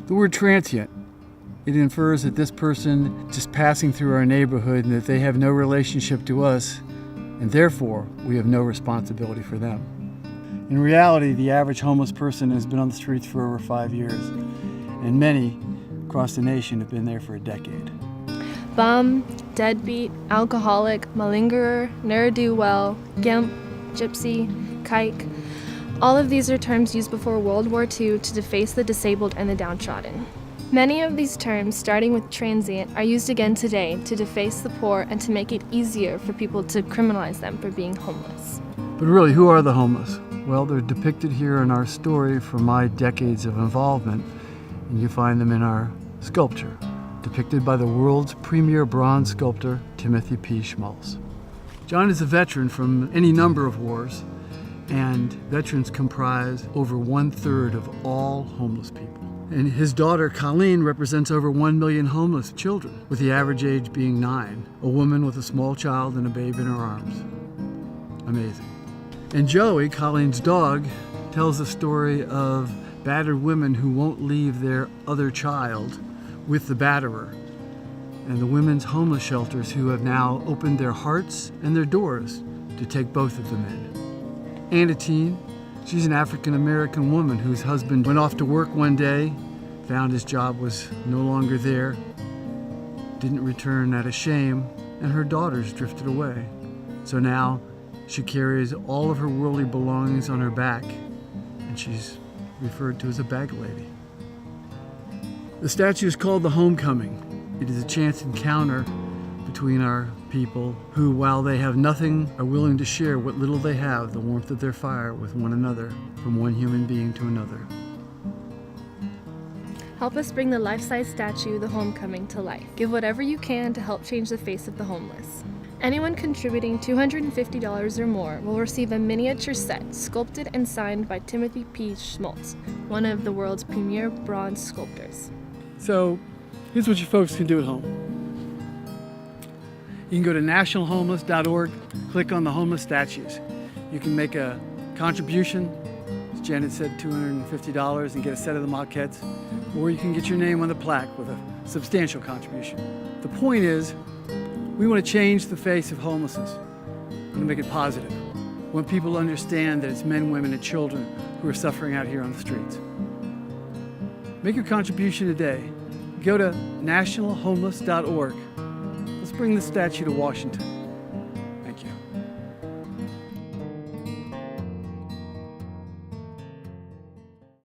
The word transient, it infers that this person just passing through our neighborhood and that they have no relationship to us, and therefore we have no responsibility for them. In reality, the average homeless person has been on the streets for over 5 years, and many across the nation have been there for a decade. Bum, deadbeat, alcoholic, malingerer, ne'er-do-well, gimp, gypsy, kike. All of these are terms used before World War II to deface the disabled and the downtrodden. Many of these terms, starting with transient, are used again today to deface the poor and to make it easier for people to criminalize them for being homeless. But really, who are the homeless? Well, they're depicted here in our story from my decades of involvement, and you find them in our sculpture, depicted by the world's premier bronze sculptor, Timothy P. Schmalz. John is a veteran from any number of wars, and veterans comprise over 1/3 of all homeless people. And his daughter, Colleen, represents over 1 million homeless children, with the average age being 9, a woman with a small child and a babe in her arms. Amazing. And Joey, Colleen's dog, tells the story of battered women who won't leave their other child with the batterer, and the women's homeless shelters who have now opened their hearts and their doors to take both of them in. Anatine, she's an African-American woman whose husband went off to work one day, found his job was no longer there, didn't return out of shame, and her daughters drifted away. So now she carries all of her worldly belongings on her back, and she's referred to as a bag lady. The statue is called The Homecoming. It is a chance encounter between our people who, while they have nothing, are willing to share what little they have, the warmth of their fire, with one another, from one human being to another. Help us bring the life-size statue, The Homecoming, to life. Give whatever you can to help change the face of the homeless. Anyone contributing $250 or more will receive a miniature set sculpted and signed by Timothy P. Schmalz, one of the world's premier bronze sculptors. So here's what you folks can do at home. You can go to nationalhomeless.org, click on the homeless statues. You can make a contribution, as Janet said, $250, and get a set of the maquettes, or you can get your name on the plaque with a substantial contribution. The point is, we want to change the face of homelessness. We want to make it positive. We want people to understand that it's men, women, and children who are suffering out here on the streets. Make your contribution today. Go to nationalhomeless.org. Let's bring the statue to Washington.